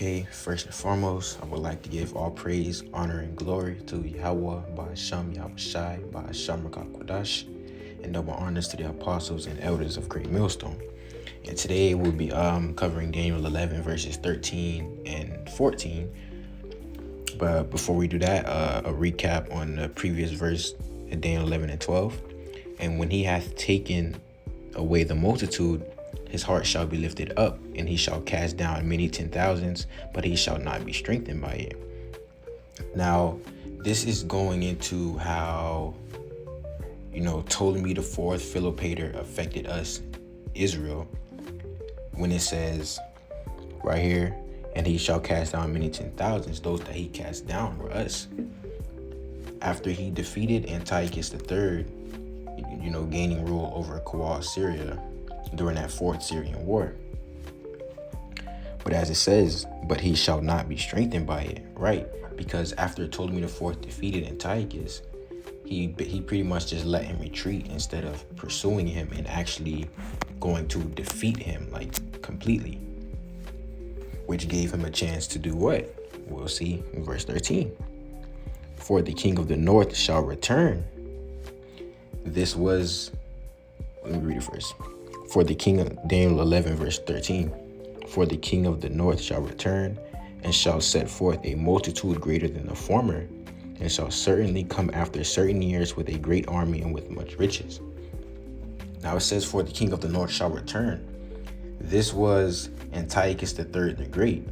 Okay, first and foremost, I would like to give all praise, honor, and glory to Yahweh, Ba'asham Yahushai, Ba'asham Rakakwadash, and double honors to the apostles and elders of Great Millstone. And today we'll be covering Daniel 11 verses 13 and 14. But before we do that, a recap on the previous verse in Daniel 11 and 12. And when he hath taken away the multitude, his heart shall be lifted up, and he shall cast down many 10,000s, but he shall not be strengthened by it. Now, this is going into how, Ptolemy the Fourth, Philopator affected us, Israel, when it says right here, and he shall cast down many 10,000s. Those that he cast down were us. After he defeated Antiochus III, gaining rule over Kuwait, Syria, during that Fourth Syrian War. But as it says, but he shall not be strengthened by it, right? Because after Ptolemy IV defeated Antiochus, he pretty much just let him retreat instead of pursuing him and actually going to defeat him, like, completely. Which gave him a chance to do what? We'll see in verse 13. For the king of the north shall return. This was, let me read it first. For the king of Daniel 11 verse 13. For the king of the north shall return, and shall set forth a multitude greater than the former, and shall certainly come after certain years with a great army and with much riches. Now it says, for the king of the north shall return. This was Antiochus III the Great.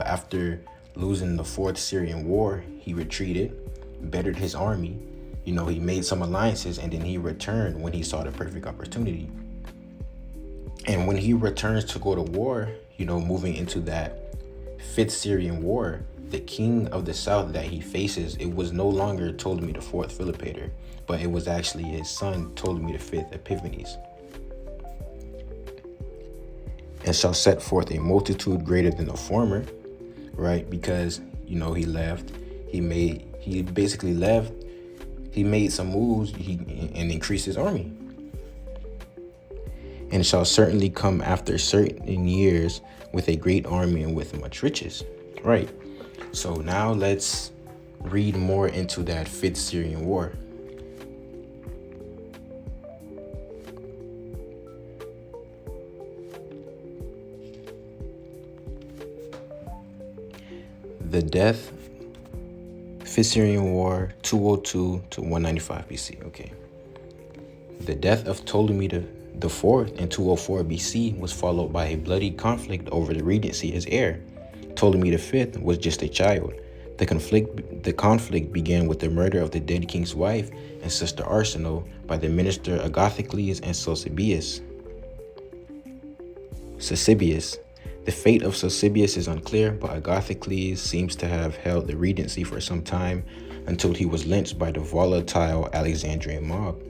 After losing the Fourth Syrian War, he retreated, bettered his army. He made some alliances, and then he returned when he saw the perfect opportunity. And when he returns to go to war, moving into that Fifth Syrian War, the king of the south that he faces, it was no longer Ptolemy the Fourth Philopator, but it was actually his son, Ptolemy the Fifth Epiphanes. And shall set forth a multitude greater than the former, right? Because, he left, he made some moves, and increased his army. And shall certainly come after certain years with a great army and with much riches. Right. So now let's read more into that Fifth Syrian War. The death, Fifth Syrian War, 202 to 195 BC. Okay. The death of Ptolemy the Fourth in 204 BC was followed by a bloody conflict over the regency as heir. Ptolemy V was just a child. The conflict began with the murder of the dead king's wife and sister Arsinoe by the minister Agathocles and Sosibius. The fate of Sosibius is unclear, but Agathocles seems to have held the regency for some time until he was lynched by the volatile Alexandrian mob.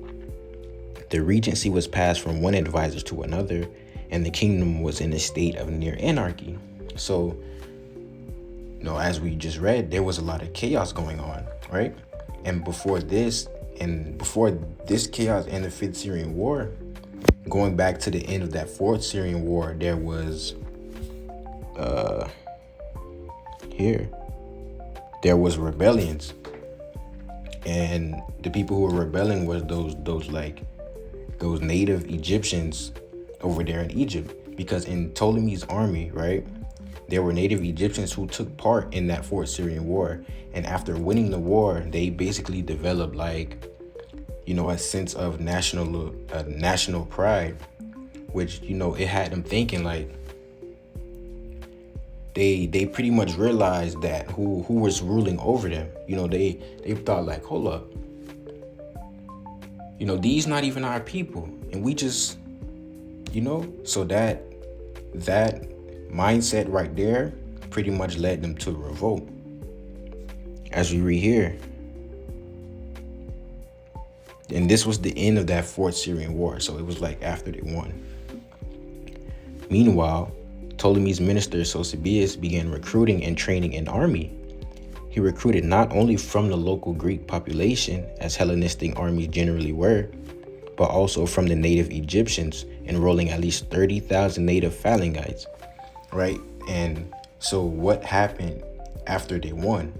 The regency was passed from one advisor to another, and the kingdom was in a state of near anarchy. So, as we just read, there was a lot of chaos going on, right? And before this chaos and the Fifth Syrian War, going back to the end of that Fourth Syrian War, there was rebellions, and the people who were rebelling was those native Egyptians over there in Egypt, because in Ptolemy's army, right, there were native Egyptians who took part in that Fourth Syrian War, and after winning the war, they basically developed a sense of national pride, which it had them thinking they pretty much realized that who was ruling over them. They thought hold up, these not even our people, and we just, so that mindset right there pretty much led them to revolt. As we read here, and this was the end of that Fourth Syrian War, so it was after they won. Meanwhile, Ptolemy's minister Sosibius began recruiting and training an army. He recruited not only from the local Greek population, as Hellenistic armies generally were, but also from the native Egyptians, enrolling at least 30,000 native Phalangites, right? And So what happened after they won?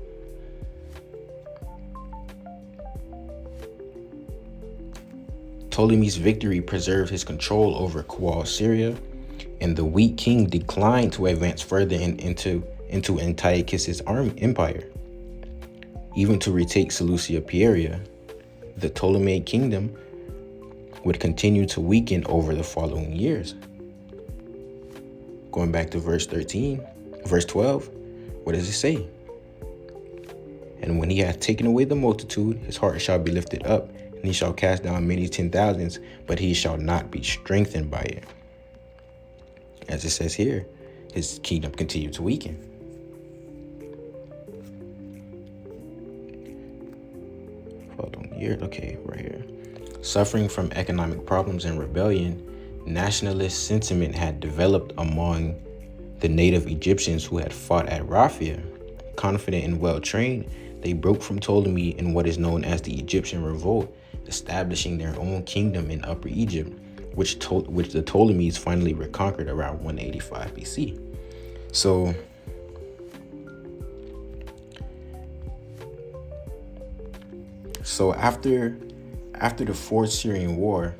Ptolemy's victory preserved his control over Kual Syria, and the weak king declined to advance further into Antiochus's empire. Even to retake Seleucia Pieria, the Ptolemaic kingdom would continue to weaken over the following years. Going back to verse 12, what does it say? And when he hath taken away the multitude, his heart shall be lifted up, and he shall cast down many 10,000s, but he shall not be strengthened by it. As it says here, his kingdom continued to weaken. Following year, okay, right here. Suffering from economic problems and rebellion, nationalist sentiment had developed among the native Egyptians who had fought at Raphia. Confident and well-trained, they broke from Ptolemy in what is known as the Egyptian Revolt, establishing their own kingdom in Upper Egypt, which the Ptolemies finally reconquered around 185 BC. So after the Fourth Syrian War,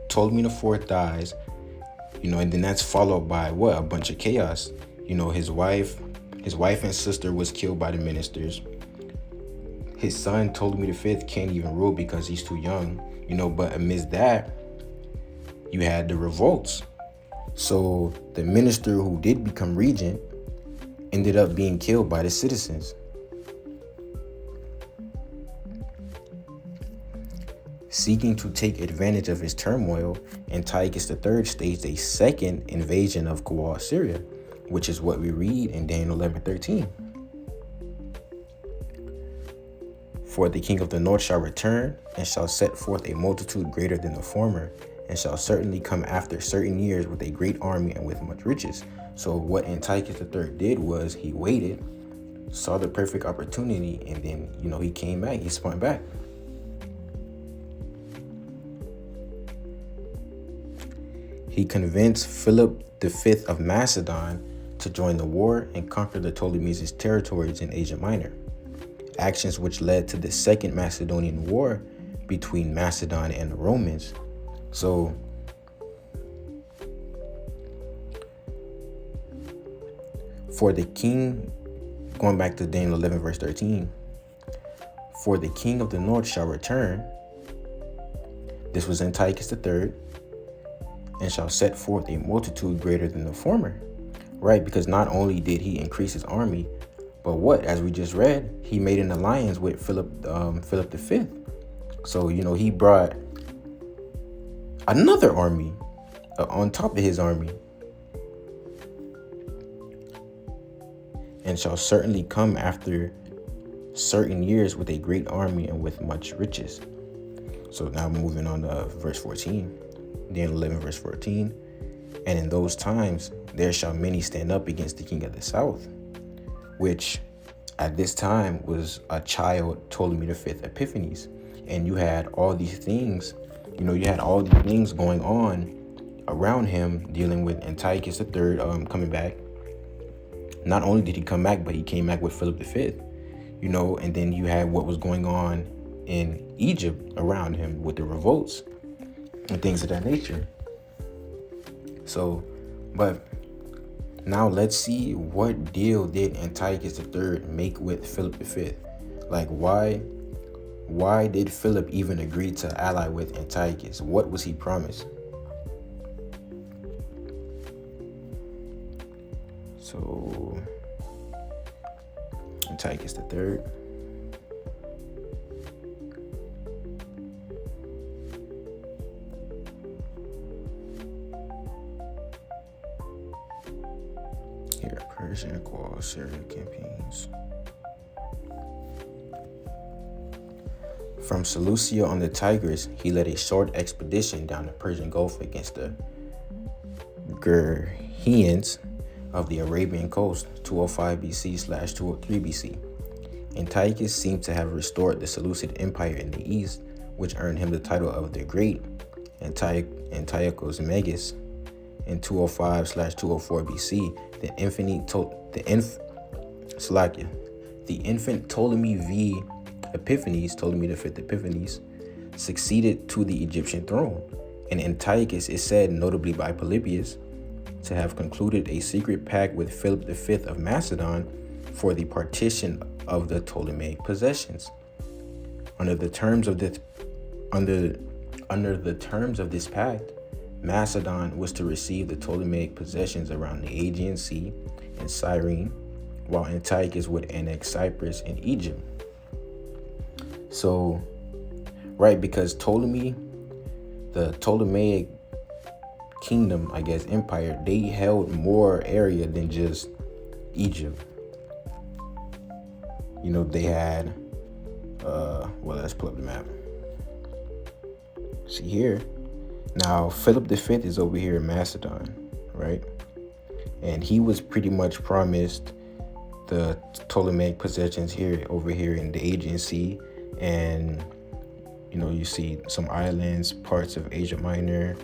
Ptolemy IV dies, and then that's followed by what? A bunch of chaos. His wife and sister was killed by the ministers. His son, Ptolemy V, can't even rule because he's too young, but amidst that, you had the revolts. So the minister who did become regent ended up being killed by the citizens. Seeking to take advantage of his turmoil, Antiochus III staged a second invasion of Kual Syria, which is what we read in Daniel 11:13. For the king of the north shall return, and shall set forth a multitude greater than the former, and shall certainly come after certain years with a great army and with much riches. So what Antiochus III did was he waited, saw the perfect opportunity, and then, he came back, he spun back. He convinced Philip V of Macedon to join the war and conquer the Ptolemies' territories in Asia Minor, actions which led to the Second Macedonian War between Macedon and the Romans. So for the king, going back to Daniel 11 verse 13, for the king of the north shall return, this was Antiochus III, and shall set forth a multitude greater than the former, right? Because not only did he increase his army, but what, as we just read, he made an alliance with Philip V. So, he brought another army on top of his army, and shall certainly come after certain years with a great army and with much riches. So now moving on to verse 14. Daniel 11 verse 14, and in those times there shall many stand up against the king of the south, which at this time was a child Ptolemy V Epiphanes. And you had all these things, going on around him, dealing with Antiochus III coming back. Not only did he come back, but he came back with Philip V, and then you had what was going on in Egypt around him with the revolts and things of that nature. So, but now let's see, what deal did Antiochus III make with Philip V? Like, why did Philip even agree to ally with Antiochus? What was he promised? So, Antiochus III. Here, Persian Kual Syria campaigns. From Seleucia on the Tigris, he led a short expedition down the Persian Gulf against the Gerheans of the Arabian coast, 205 BC/203 BC. Antiochus seemed to have restored the Seleucid Empire in the east, which earned him the title of the Great. Antiochus Megas in 205/204 BC, the infant Ptolemy V Epiphanes, Ptolemy V Epiphanes, succeeded to the Egyptian throne, and Antiochus is said, notably by Polybius, to have concluded a secret pact with Philip V of Macedon for the partition of the Ptolemaic possessions. Under the terms of this pact, Macedon was to receive the Ptolemaic possessions around the Aegean Sea and Cyrene, while Antiochus would annex Cyprus and Egypt. So, right, because Ptolemy, the Ptolemaic kingdom, I guess, empire, they held more area than just Egypt. They had, let's pull up the map. See here. Now, Philip V is over here in Macedon, right? And he was pretty much promised the Ptolemaic possessions over here in the Aegean Sea. And, you see some islands, parts of Asia Minor,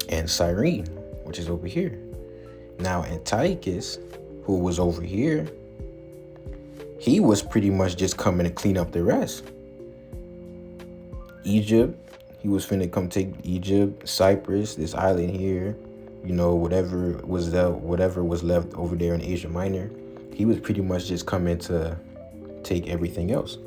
and Cyrene, which is over here. Now, Antiochus, who was over here, he was pretty much just coming to clean up the rest. Egypt, he was finna come take Egypt, Cyprus, this island here, whatever was left over there in Asia Minor. He was pretty much just coming to take everything else.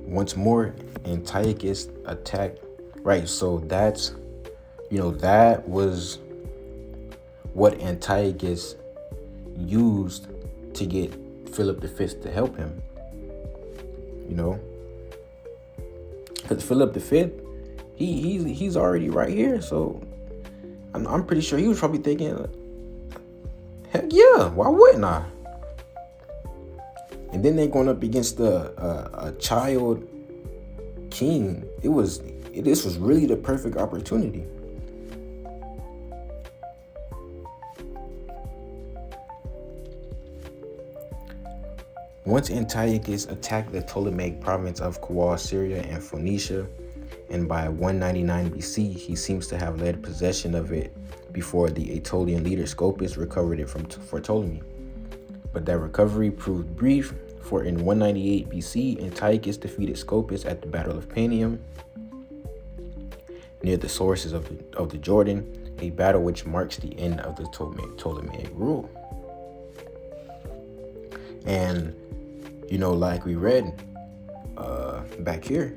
Once more, Antiochus attacked. Right, so that was what Antiochus used to get Philip V to help him. Because Philip V, he's already right here, so I'm pretty sure he was probably thinking, heck yeah, why wouldn't I? And then they're going up against a child king. This was really the perfect opportunity. Once Antiochus attacked the Ptolemaic province of Kuwar, Syria, and Phoenicia, and by 199 BC, he seems to have led possession of it before the Aetolian leader Scopas recovered it for Ptolemy. But that recovery proved brief, for in 198 BC, Antiochus defeated Scopas at the Battle of Panium, near the sources of the Jordan, a battle which marks the end of the Ptolemaic rule. And, like we read back here,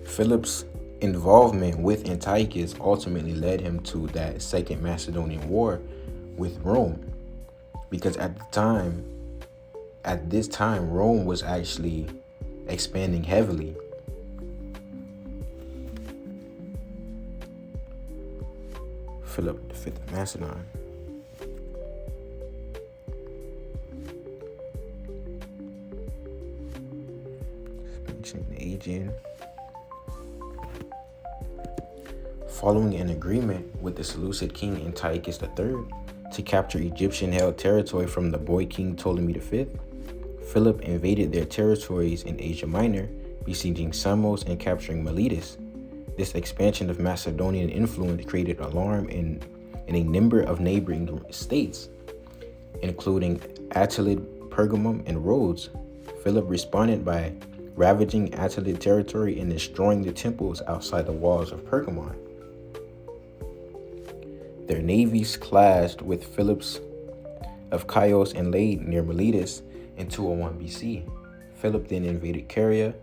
Philip's involvement with Antiochus ultimately led him to that Second Macedonian War with Rome, because at this time, Rome was actually expanding heavily. Philip V of Macedon. Mentioning the Aegean. Following an agreement with the Seleucid king Antiochus III to capture Egyptian-held territory from the boy king Ptolemy V, Philip invaded their territories in Asia Minor, besieging Samos and capturing Miletus. This expansion of Macedonian influence created alarm in a number of neighboring states, including Attalid, Pergamum, and Rhodes. Philip responded by ravaging Attalid territory and destroying the temples outside the walls of Pergamon. Their navies clashed with Philip's of Chios and laid near Miletus in 201 BC. Philip then invaded Caria,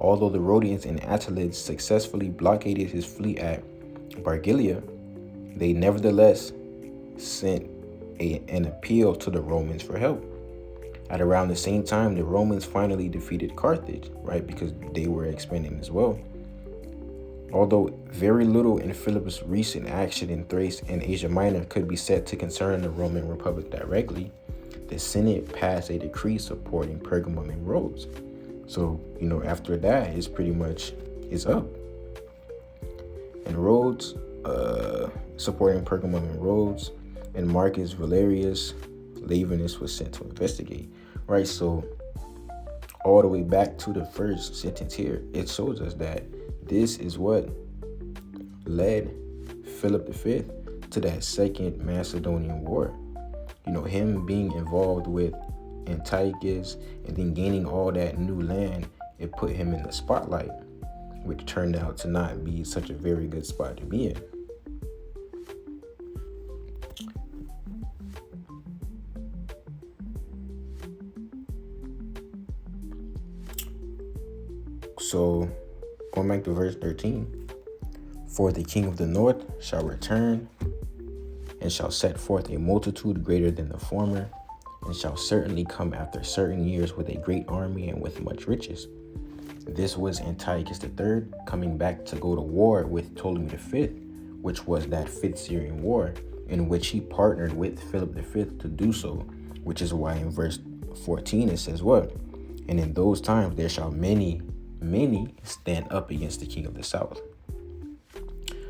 although the Rhodians and Attalids successfully blockaded his fleet at Bargilia. They nevertheless sent an appeal to the Romans for help. At around the same time, the Romans finally defeated Carthage, right, because they were expanding as well. Although very little in Philip's recent action in Thrace and Asia Minor could be said to concern the Roman Republic directly, the Senate passed a decree supporting Pergamum and Rhodes. So, after that, it's pretty much, it's up. And Rhodes, supporting Pergamum and Rhodes, and Marcus Valerius Laevinus was sent to investigate. right? So all the way back to the first sentence here, it shows us that this is what led Philip V to that Second Macedonian War. Him being involved with Antiochus and then gaining all that new land, it put him in the spotlight, which turned out to not be such a very good spot to be in. So, going back to verse 13, for the king of the north shall return and shall set forth a multitude greater than the former, and shall certainly come after certain years with a great army and with much riches. This was Antiochus III coming back to go to war with Ptolemy V, which was that Fifth Syrian War, in which he partnered with Philip V to do so, which is why in verse 14 it says what? And in those times there shall many stand up against the king of the south.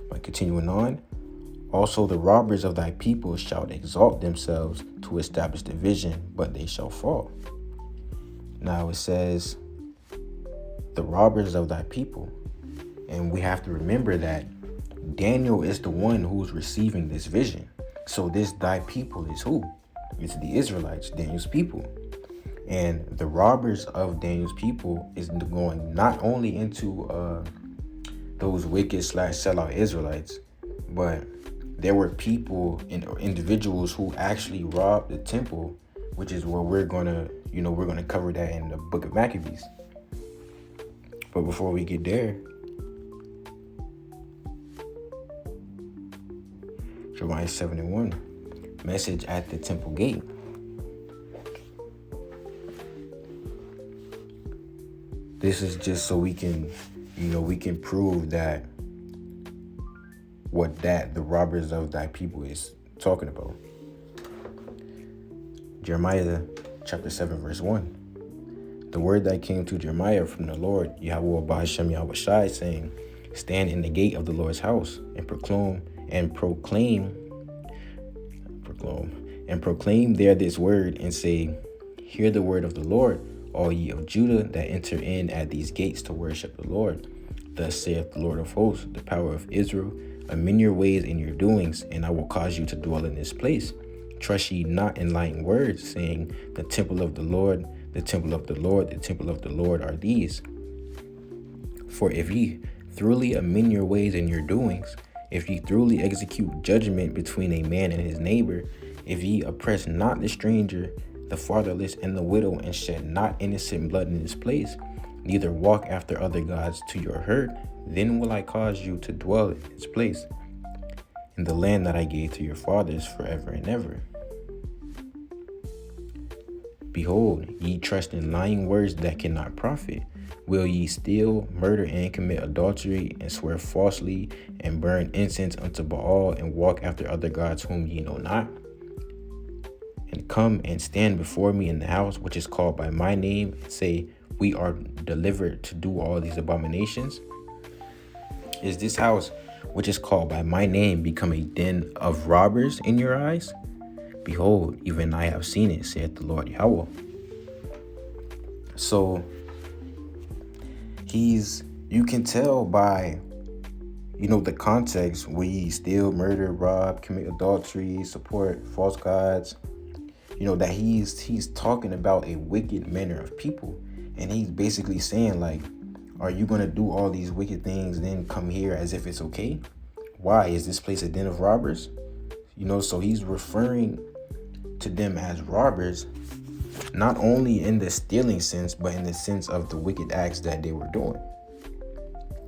But continuing on, also the robbers of thy people shall exalt themselves to establish division, but they shall fall. Now it says the robbers of thy people. And we have to remember that Daniel is the one who's receiving this vision. So this thy people is who? It's the Israelites, Daniel's people. And the robbers of Daniel's people is going not only into those wicked / sellout Israelites, but there were people and individuals who actually robbed the temple, which is where we're gonna cover that in the book of Maccabees. But before we get there, Jeremiah 7:1, message at the temple gate. This is just so we can prove that the robbers of thy people is talking about. Jeremiah chapter 7 verse 1. The word that came to Jeremiah from the Lord, Yahweh Ba'ashem Yahweh Shai, saying, stand in the gate of the Lord's house and proclaim there this word, and say, hear the word of the Lord, all ye of Judah that enter in at these gates to worship the Lord. Thus saith the Lord of hosts, the power of Israel, amend your ways and your doings, and I will cause you to dwell in this place. Trust ye not in lying words, saying, the temple of the Lord, the temple of the Lord, the temple of the Lord are these. For if ye thoroughly amend your ways and your doings, if ye thoroughly execute judgment between a man and his neighbor, if ye oppress not the stranger, the fatherless, and the widow, and shed not innocent blood in this place, neither walk after other gods to your hurt, then will I cause you to dwell in this place, in the land that I gave to your fathers forever and ever. Behold, ye trust in lying words that cannot profit. Will ye steal, murder, and commit adultery, and swear falsely, and burn incense unto Baal, and walk after other gods whom ye know not? And come and stand before me in the house which is called by my name, and say, we are delivered to do all these abominations? Is this house which is called by my name become a den of robbers in your eyes? Behold, even I have seen it, saith the Lord Yahweh. So you can tell by the context where ye steal, murder, rob, commit adultery, support false gods, that he's talking about a wicked manner of people. And he's basically saying, like, are you going to do all these wicked things, then come here as if it's okay? Why? Is this place a den of robbers? So he's referring to them as robbers, not only in the stealing sense, but in the sense of the wicked acts that they were doing.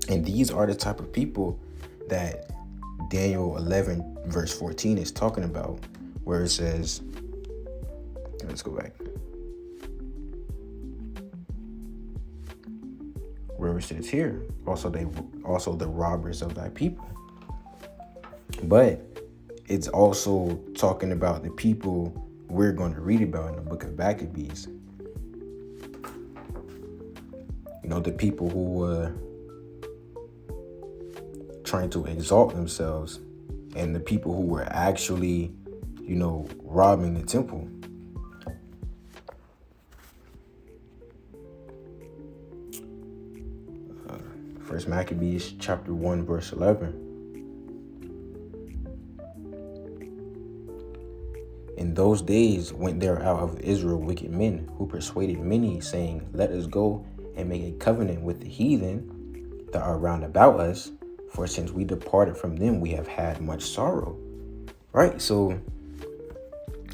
And these are the type of people that Daniel 11 verse 14 is talking about, where it says, let's go back, where it says here, also the robbers of thy people. But it's also talking about the people we're going to read about in the book of Maccabees. The people who were trying to exalt themselves, and the people who were actually, robbing the temple. First Maccabees chapter 1 verse 11. In those days went there out of Israel wicked men, who persuaded many, saying, Let us go and make a covenant with the heathen that are round about us, for since we departed from them, we have had much sorrow. Right? So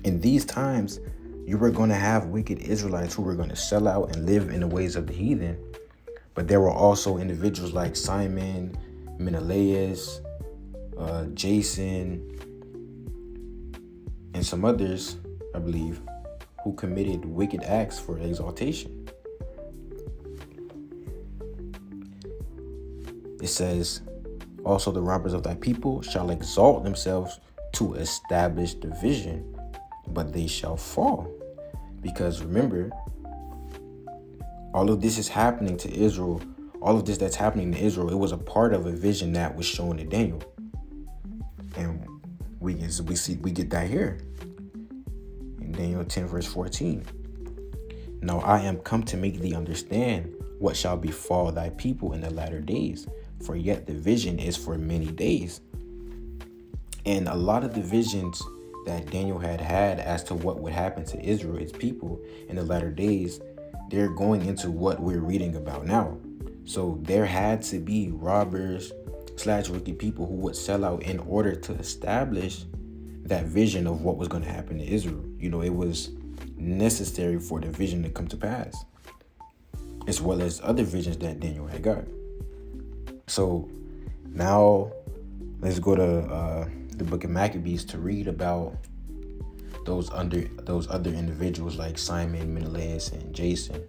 in these times, you were going to have wicked Israelites who were going to sell out and live in the ways of the heathen. But there were also individuals like Simon, Menelaus, Jason, and some others, I believe, who committed wicked acts for exaltation. It says, also the robbers of thy people shall exalt themselves to establish division, but they shall fall. Because remember, all of this is happening to Israel. All of this that's happening to Israel, it was a part of a vision that was shown to Daniel. And we get that here in Daniel 10 verse 14. Now I am come to make thee understand what shall befall thy people in the latter days, for yet the vision is for many days. And a lot of the visions that Daniel had as to what would happen to Israel, its people, in the latter days, they're going into what we're reading about now. So there had to be robbers / wicked people who would sell out in order to establish that vision of what was going to happen to Israel. You know, it was necessary for the vision to come to pass, as well as other visions that Daniel had got. So now let's go to the book of Maccabees to read about those other individuals like Simon, Menelaus, and Jason.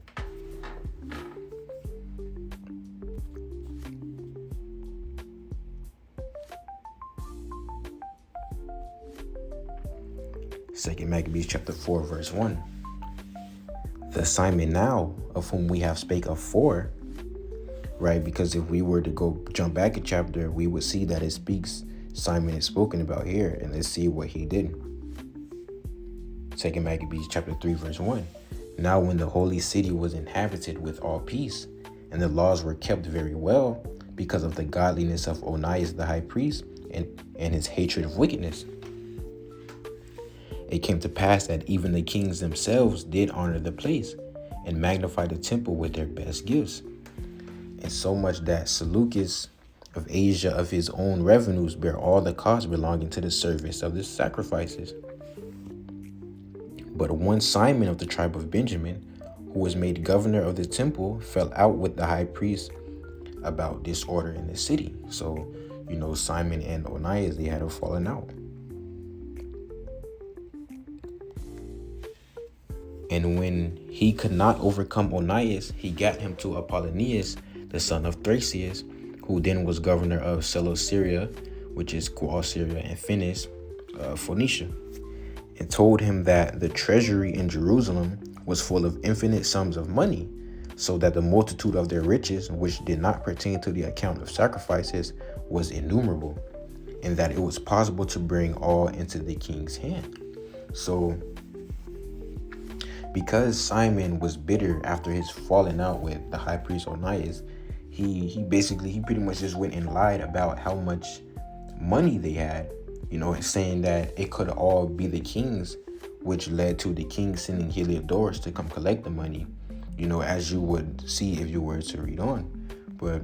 Second Maccabees chapter 4 verse 1. The Simon now, of whom we have spake afore, right? Because if we were to go jump back a chapter, we would see that it speaks, Simon is spoken about here, and let's see what he did. Second Maccabees chapter 3 verse 1. Now when the holy city was inhabited with all peace, and the laws were kept very well, because of the godliness of Onias the high priest, and his hatred of wickedness, it came to pass that even the kings themselves did honor the place, and magnify the temple with their best gifts. And so much that Seleucus of Asia of his own revenues bear all the costs belonging to the service of the sacrifices. But one Simon of the tribe of Benjamin, who was made governor of the temple, fell out with the high priest about disorder in the city. So, you know, Simon and Onias, they had a falling out. And when he could not overcome Onias, he got him to Apollonius, the son of Thracias, who then was governor of Seleucia, which is Cool Syria, and Phoenice, Phoenicia, and told him that the treasury in Jerusalem was full of infinite sums of money, so that the multitude of their riches, which did not pertain to the account of sacrifices, was innumerable, and that it was possible to bring all into the king's hand. So, because Simon was bitter after his falling out with the high priest Onias, he pretty much just went and lied about how much money they had, you know, saying that it could all be the king's, which led to the king sending Heliodorus to come collect the money, you know, as you would see if you were to read on. But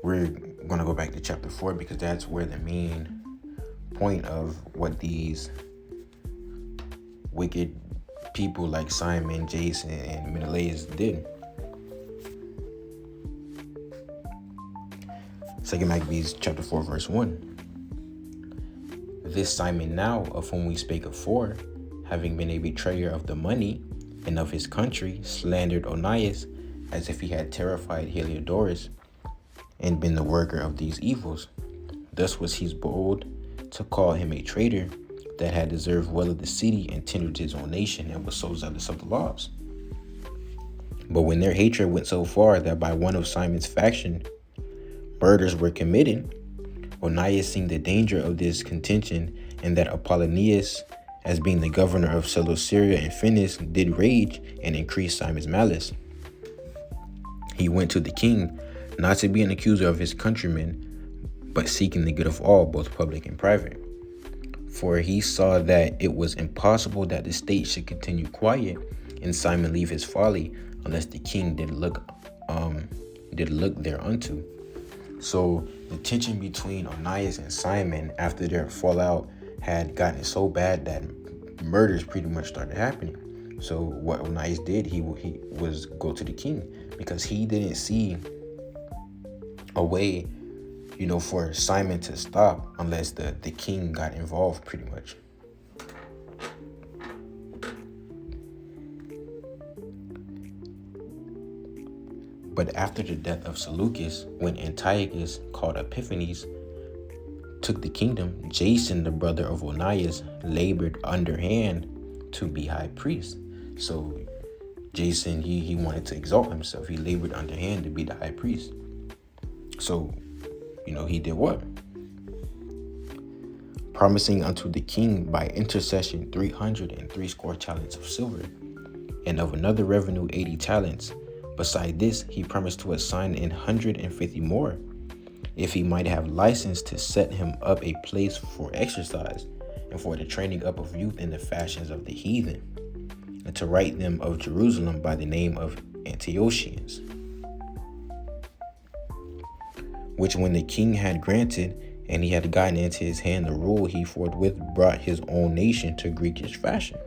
we're going to go back to chapter 4 because that's where the main point of what these wicked people like Simon, Jason, and Menelaus did. Second Maccabees chapter 4 verse 1. This Simon now, of whom we spake afore, having been a betrayer of the money and of his country, slandered Onias, as if he had terrified Heliodorus, and been the worker of these evils. Thus was he bold to call him a traitor, that had deserved well of the city, and tendered his own nation, and was so zealous of the laws. But when their hatred went so far that by one of Simon's faction murders were committed, Onias, seeing the danger of this contention, and that Apollonius, as being the governor of Seleucia and Phoenice, did rage and increase Simon's malice. He went to the king, not to be an accuser of his countrymen, but seeking the good of all, both public and private. For he saw that it was impossible that the state should continue quiet and Simon leave his folly, unless the king did look thereunto. So the tension between Onias and Simon after their fallout had gotten so bad that murders pretty much started happening. So what Onias did, he was go to the king, because he didn't see a way, for Simon to stop unless the king got involved pretty much. But after the death of Seleucus, when Antiochus, called Epiphanes, took the kingdom, Jason, the brother of Onias, labored underhand to be high priest. So Jason, he wanted to exalt himself. He labored underhand to be the high priest. So, he did what? Promising unto the king by intercession 360 talents of silver, and of another revenue 80 talents. Beside this, he promised to assign 150 more, if he might have license to set him up a place for exercise, and for the training up of youth in the fashions of the heathen, and to write them of Jerusalem by the name of Antiochians. Which when the king had granted, and he had gotten into his hand the rule, he forthwith brought his own nation to Greekish fashion.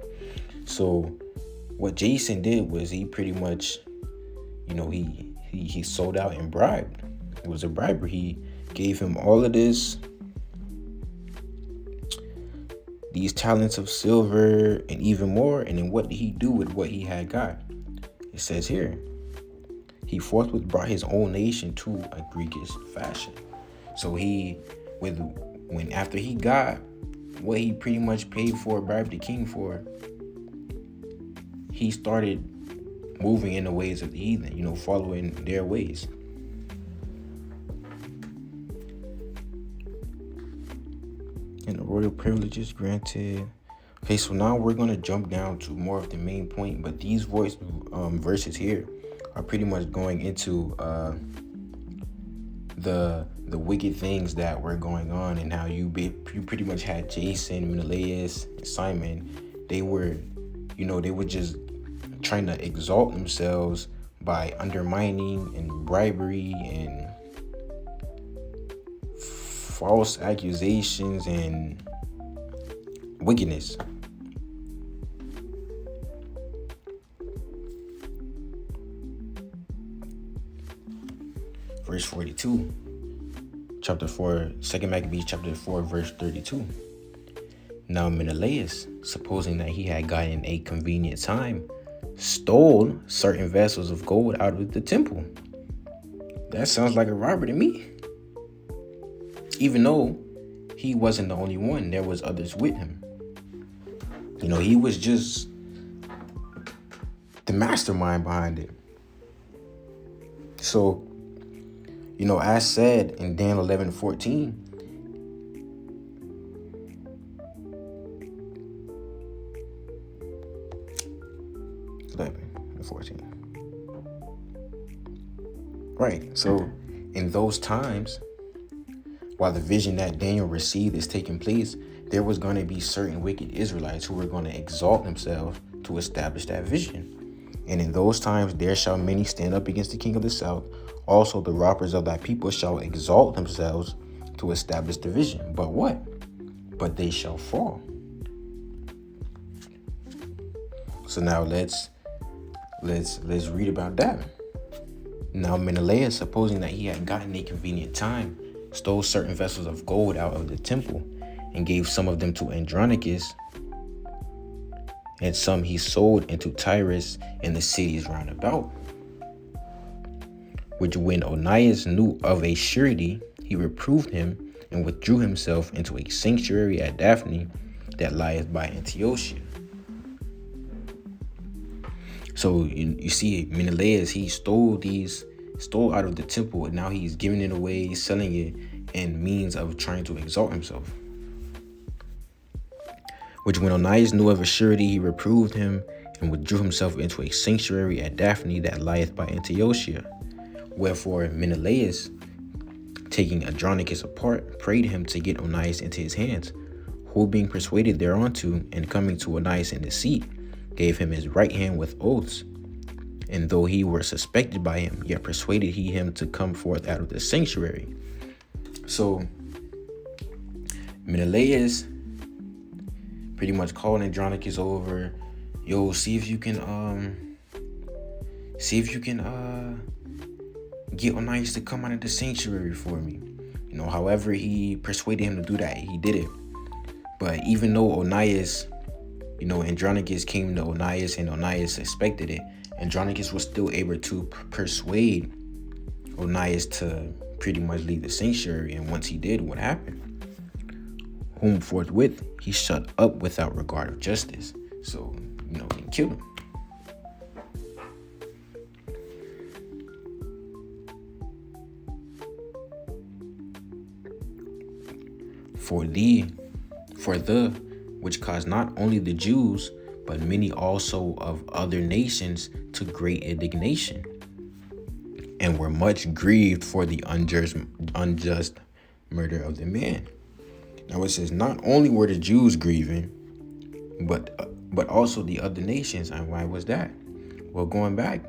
So what Jason did was he pretty much, he sold out and bribed. It was a bribery. He gave him all of these talents of silver and even more. And then what did he do with what he had got? It says here, he forthwith brought his own nation to a Greekish fashion. So after he got what he pretty much paid for, bribed the king for, he started moving in the ways of the heathen, following their ways. And the royal privileges granted. Okay, so now we're going to jump down to more of the main point, but these verses here are pretty much going into the wicked things that were going on, and how you pretty much had Jason, Menelaus, and Simon. They were just trying to exalt themselves by undermining and bribery and false accusations and wickedness. Verse 42, chapter 4, 2 Maccabees chapter 4, verse 32. Now Menelaus, supposing that he had gotten a convenient time, stole certain vessels of gold out of the temple. That sounds like a robber to me. Even though he wasn't the only one, there was others with him. He was just the mastermind behind it. So, as said in Daniel 11:14, 11:14. Right. So in those times, while the vision that Daniel received is taking place, there was going to be certain wicked Israelites who were going to exalt themselves to establish that vision. And in those times, there shall many stand up against the king of the south. Also, the robbers of thy people shall exalt themselves to establish the vision. But what? But they shall fall. So now let's read about that. Now Menelaus, supposing that he had gotten a convenient time, stole certain vessels of gold out of the temple, and gave some of them to Andronicus, and some he sold into Tyrus and the cities round about. Which when Onias knew of a surety, he reproved him and withdrew himself into a sanctuary at Daphne that lieth by Antiochia. So you see, Menelaus, he stole out of the temple, and now he's giving it away, selling it in means of trying to exalt himself. Which when Onias knew of a surety, he reproved him and withdrew himself into a sanctuary at Daphne that lieth by Antiochia. Wherefore Menelaus, taking Andronicus apart, prayed him to get Onias into his hands, who being persuaded thereunto, and coming to Onias in the seat, gave him his right hand with oaths. And though he were suspected by him, yet persuaded he him to come forth out of the sanctuary. So Menelaus pretty much called Andronicus over. Yo, see if you can get Onias to come out of the sanctuary for me. However he persuaded him to do that, he did it. But even though Onias, Andronicus came to Onias and Onias suspected it, Andronicus was still able to persuade Onias to pretty much leave the sanctuary. And once he did, what happened? Whom forthwith he shut up without regard of justice. So, he killed him. For the which caused not only the Jews, but many also of other nations to great indignation, and were much grieved for the unjust murder of the man. Now it says not only were the Jews grieving, but also the other nations. And why was that? Well, going back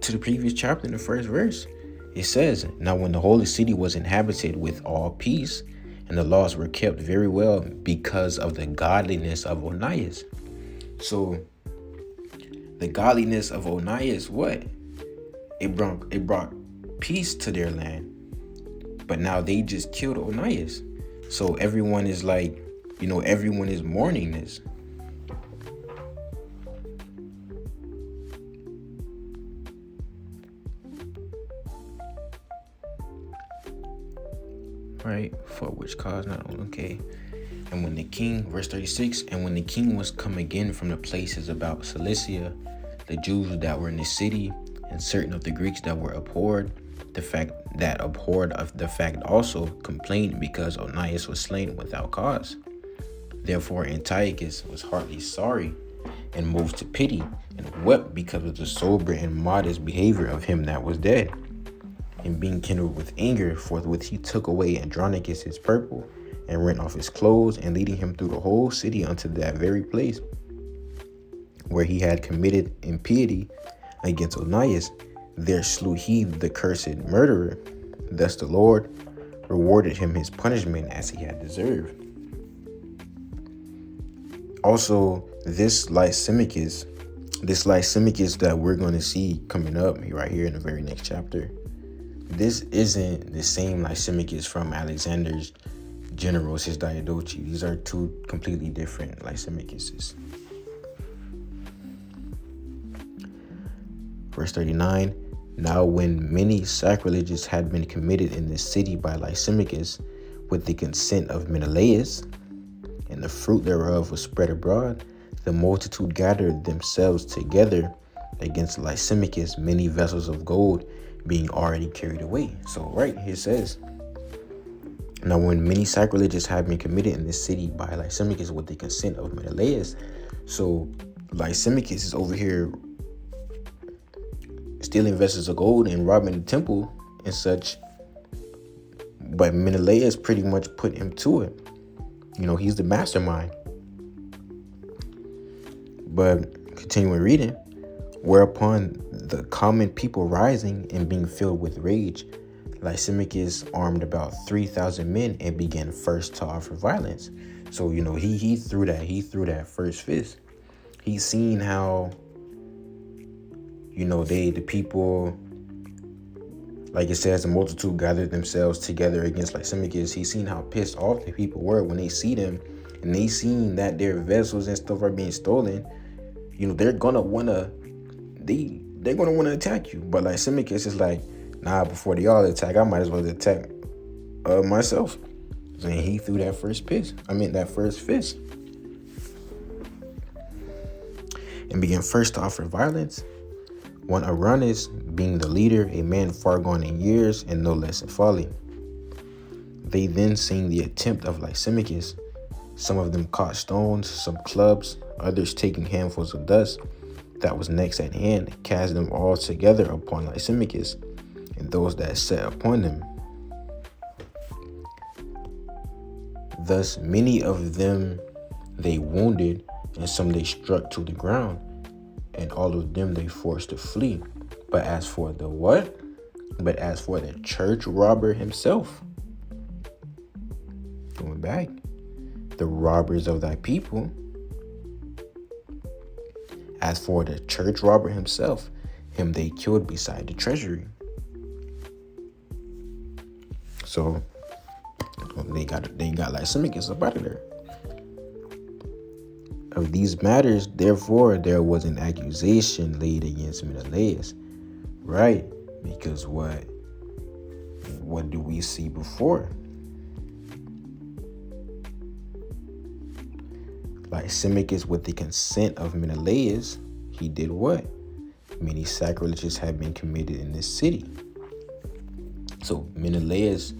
to the previous chapter in the first verse, it says, now when the holy city was inhabited with all peace, and the laws were kept very well because of the godliness of Onias. So the godliness of Onias, what? It brought peace to their land. But now they just killed Onias. So everyone is like, everyone is mourning this. Right, for which cause not only, okay. And when the king, verse 36, and when the king was come again from the places about Cilicia, the Jews that were in the city, and certain of the Greeks that were abhorred the fact also complained because Onias was slain without cause. Therefore Antiochus was heartily sorry and moved to pity, and wept because of the sober and modest behavior of him that was dead. And being kindled with anger, forthwith he took away Andronicus his purple, and rent off his clothes, and leading him through the whole city unto that very place where he had committed impiety against Onias, there slew he the cursed murderer. Thus the Lord rewarded him his punishment as he had deserved. Also, this Lysimachus that we're going to see coming up right here in the very next chapter, this isn't the same Lysimachus from Alexander's generals, his Diadochi. These are two completely different Lysimachuses. Verse 39, now when many sacrileges had been committed in this city by Lysimachus with the consent of Menelaus, and the fruit thereof was spread abroad, the multitude gathered themselves together against Lysimachus, many vessels of gold being already carried away. So right here it says, now when many sacrileges had been committed in this city by Lysimachus with the consent of Menelaus. So Lysimachus is over here stealing vessels of gold and robbing the temple and such, but Menelaus pretty much put him to it. He's the mastermind. But continuing reading, whereupon the common people rising and being filled with rage, Lysimachus armed about 3,000 men and began first to offer violence. So he threw that first fist. He's seen how the people, like it says, the multitude gathered themselves together against Lysimachus. He's seen how pissed off the people were when they see them, and they seen that their vessels and stuff are being stolen. They're gonna wanna attack you. But Lysimachus is like, nah, before they all attack, I might as well attack myself. And he threw that first fist. And began first to offer violence. One Araunus, being the leader, a man far gone in years and no less in folly. They then seeing the attempt of Lysimachus, some of them caught stones, some clubs, others taking handfuls of dust, that was next at hand, cast them all together upon Lysimachus, and those that sat upon him. Thus many of them they wounded, and some they struck to the ground, and all of them they forced to flee. But as for the what? But as for the church robber himself, going back, the robbers of thy people, as for the church robber himself, him they killed beside the treasury. So they got Lysimachus up out of there. Of these matters, therefore, there was an accusation laid against Menelaus, right? Because what do we see before? Lysimachus, with the consent of Menelaus, he did what? Many sacrileges had been committed in this city. So Menelaus,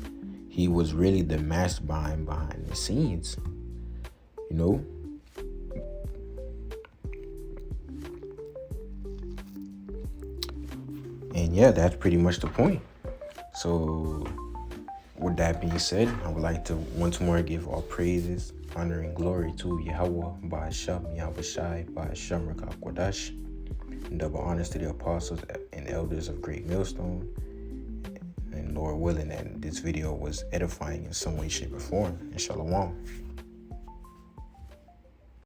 he was really the mastermind behind the scenes, you know? And yeah, that's pretty much the point. So with that being said, I would like to once more give all praises, honor, and glory to Yahweh, Ba'asham, Yahweh Shai, Ba'asham, Rakak Wadash, and double honors to the apostles and elders of Great Millstone. And Lord willing that this video was edifying in some way, shape, or form. And Shalom.